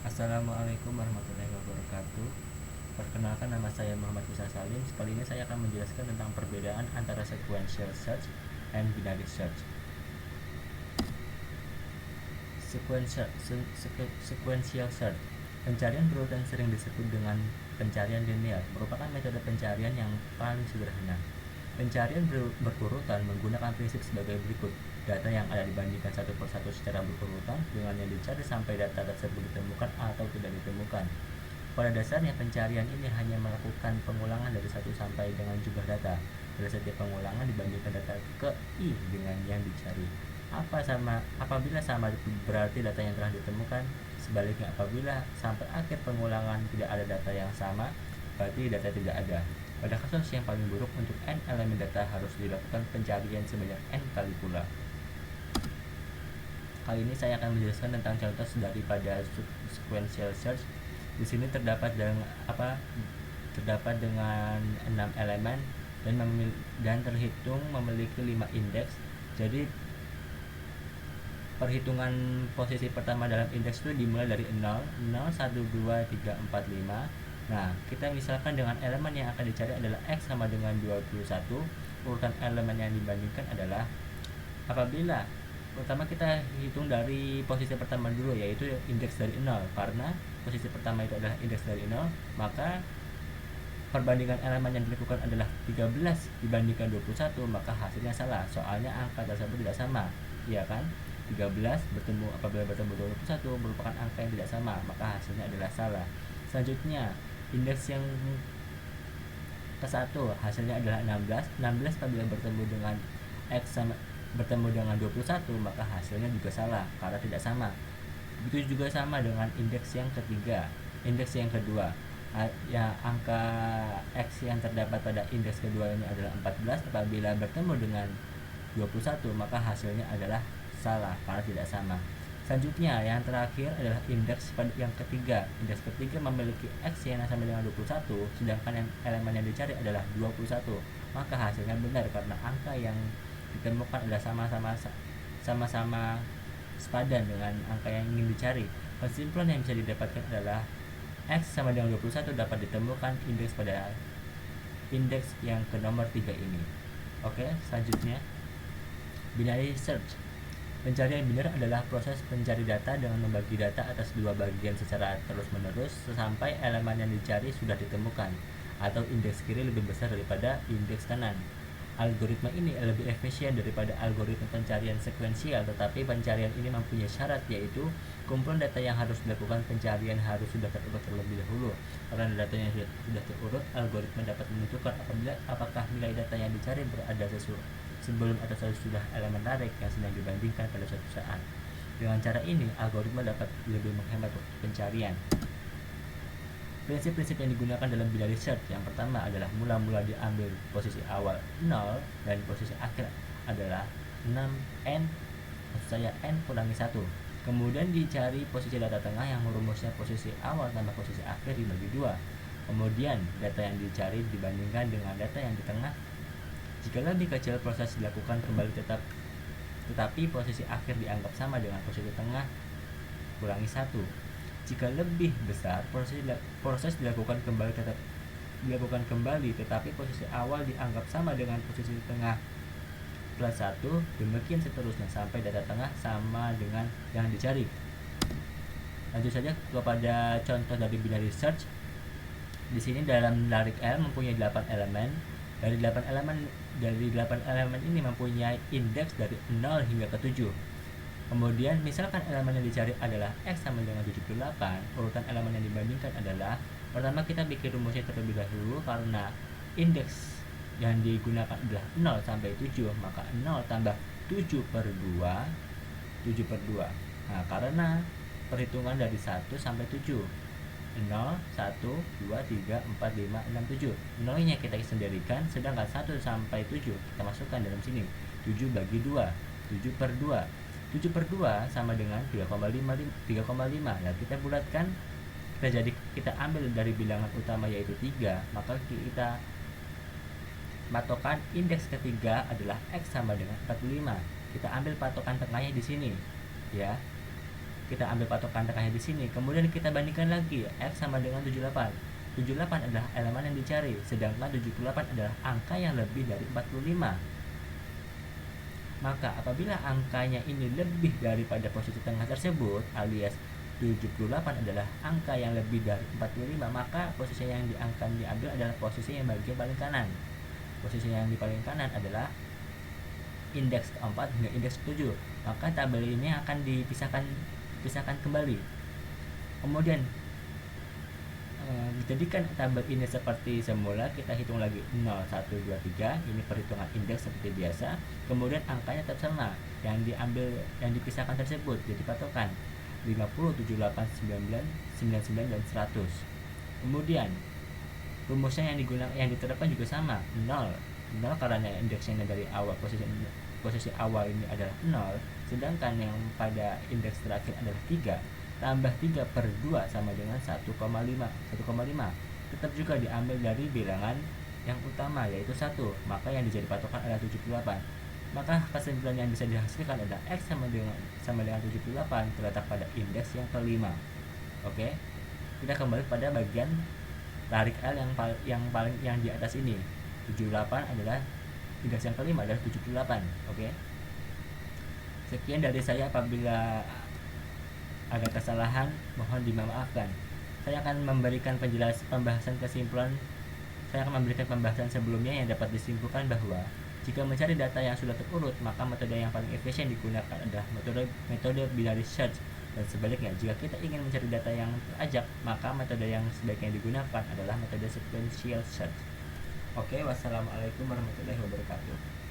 Assalamualaikum warahmatullahi wabarakatuh. Perkenalkan, nama saya Muhammad Musa Salim. Kali ini saya akan menjelaskan tentang perbedaan antara sequential search and binary search. Sequential search, pencarian berurutan sering disebut dengan pencarian linear, merupakan metode pencarian yang paling sederhana. Pencarian berurutan menggunakan prinsip sebagai berikut: data yang ada dibandingkan satu persatu secara berurutan dengan yang dicari sampai data tersebut ditemukan atau tidak ditemukan. Pada dasarnya, pencarian ini hanya melakukan pengulangan dari 1 sampai dengan jumlah data. Pada setiap pengulangan dibandingkan data ke I dengan yang dicari. Apabila sama berarti data yang telah ditemukan. Sebaliknya, apabila sampai akhir pengulangan tidak ada data yang sama, berarti data tidak ada. Pada kasus yang paling buruk, untuk n elemen data harus dilakukan pencarian sebanyak n kali pula. Kali ini saya akan menjelaskan tentang contoh daripada sequential search. Di sini terdapat dengan 6 elemen dan terhitung memiliki 5 indeks. Jadi perhitungan posisi pertama dalam indeks itu dimulai dari 0, 0, 1, 2, 3, 4, 5. Nah, kita misalkan dengan elemen yang akan dicari adalah X sama dengan 21. Urutan elemen yang dibandingkan adalah, apabila pertama kita hitung dari posisi pertama dulu, yaitu indeks dari 0. Karena posisi pertama itu adalah indeks dari 0, maka perbandingan elemen yang dilakukan adalah 13 dibandingkan 21, maka hasilnya salah. Soalnya angka tersebut tidak sama, ya kan? 13 apabila bertemu 21 merupakan angka yang tidak sama, maka hasilnya adalah salah. Selanjutnya, indeks yang ke-1 hasilnya adalah 16. 16 apabila bertemu dengan X bertemu dengan 21, maka hasilnya juga salah karena tidak sama. Begitu juga sama dengan indeks yang ketiga. Indeks yang kedua, ya, angka X yang terdapat pada indeks kedua ini adalah 14. Apabila bertemu dengan 21, maka hasilnya adalah salah karena tidak sama. Selanjutnya, yang terakhir adalah indeks yang ketiga. Indeks ketiga memiliki X yang sama dengan 21, sedangkan elemen yang dicari adalah 21. Maka hasilnya benar karena angka yang ditemukan adalah sama-sama sepadan dengan angka yang ingin dicari. Kesimpulan yang bisa didapatkan adalah X sama dengan 21 dapat ditemukan pada indeks yang ke nomor 3 ini. Oke, selanjutnya, binary search. Pencarian biner adalah proses pencari data dengan membagi data atas dua bagian secara terus-menerus sampai elemen yang dicari sudah ditemukan, atau indeks kiri lebih besar daripada indeks kanan. Algoritma ini lebih efisien daripada algoritma pencarian sekuensial, tetapi pencarian ini mempunyai syarat, yaitu kumpulan data yang harus dilakukan pencarian harus sudah terurut terlebih dahulu. Karena datanya sudah terurut, algoritma dapat menentukan apakah nilai data yang dicari berada sebelum atau sesudah elemen tarik yang sedang dibandingkan pada suatu saat. Dengan cara ini, algoritma dapat lebih menghemat waktu pencarian. Prinsip-prinsip yang digunakan dalam binary search, yang pertama adalah mula-mula diambil posisi awal 0 dan posisi akhir adalah 6n, maksud saya n kurangi 1. Kemudian dicari posisi data tengah yang merumusnya posisi awal tambah posisi akhir dibagi 2. Kemudian data yang dicari dibandingkan dengan data yang di tengah. Jika lebih kecil, proses dilakukan kembali tetapi posisi akhir dianggap sama dengan posisi tengah kurangi 1. Jika lebih besar, proses dilakukan kembali tetapi posisi awal dianggap sama dengan posisi tengah plus 1, demikian seterusnya sampai data tengah sama dengan yang dicari. Lanjut saja kepada contoh dari binary search. Di sini dalam larik L mempunyai 8 elemen. Dari 8 elemen ini mempunyai indeks dari 0 hingga ke 7. Kemudian misalkan elemen yang dicari adalah X sama dengan 78, urutan elemen yang dibandingkan adalah, pertama kita bikin rumusnya terlebih dahulu. Karena indeks yang digunakan adalah 0 sampai 7, maka 0 tambah 7 per 2, 7 per 2. Nah, karena perhitungan dari 1 sampai 7, 0, 1, 2, 3, 4, 5, 6, 7. 0 nya kita sendirikan, sedangkan 1 sampai 7 kita masukkan dalam sini. 7 bagi 2, 7 per 2. 7 per 2 sama dengan 3,5. Nah, kita bulatkan, kita ambil dari bilangan utama yaitu 3, maka kita patokan indeks ketiga adalah X sama dengan 45. Kita ambil patokan tengahnya di sini, ya. kita ambil patokan tengahnya di sini, kemudian kita bandingkan lagi X sama dengan 78. 78 adalah elemen yang dicari, sedangkan 78 adalah angka yang lebih dari 45. Maka apabila angkanya ini lebih daripada posisi tengah tersebut, alias 78 adalah angka yang lebih dari 45, maka posisi yang diambil adalah posisi yang bagian paling kanan. Posisi yang di paling kanan adalah indeks keempat hingga indeks ke-7. Maka tabel ini akan dipisahkan kembali. Kemudian dijadikan tabel ini seperti semula, kita hitung lagi 0, 1, 2, 3. Ini perhitungan indeks seperti biasa. Kemudian angkanya tetap sama yang dipisahkan tersebut jadi patokan 50, 78, 99, 99 dan 100. Kemudian rumusnya yang diterapkan juga sama, 0 karena indeksnya dari awal, posisi awal ini adalah 0, sedangkan yang pada indeks terakhir adalah 3, tambah 3 per 2 sama dengan 1,5. Tetap juga diambil dari bilangan yang utama yaitu 1, maka yang dijadi patokan adalah 78. Maka kesimpulan yang bisa dihasilkan adalah X sama dengan 78 terletak pada indeks yang kelima. Oke, kita kembali pada bagian tarik L yang di atas ini. 78 adalah indeks yang kelima adalah 78. Oke. Sekian dari saya, apabila ada kesalahan mohon dimaafkan. Saya akan memberikan pembahasan kesimpulan. Saya akan memberikan pembahasan sebelumnya yang dapat disimpulkan bahwa jika mencari data yang sudah terurut, maka metode yang paling efisien digunakan adalah metode binary search, dan sebaliknya jika kita ingin mencari data yang terajak, maka metode yang sebaiknya digunakan adalah metode sequential search. Oke, wassalamualaikum warahmatullahi wabarakatuh.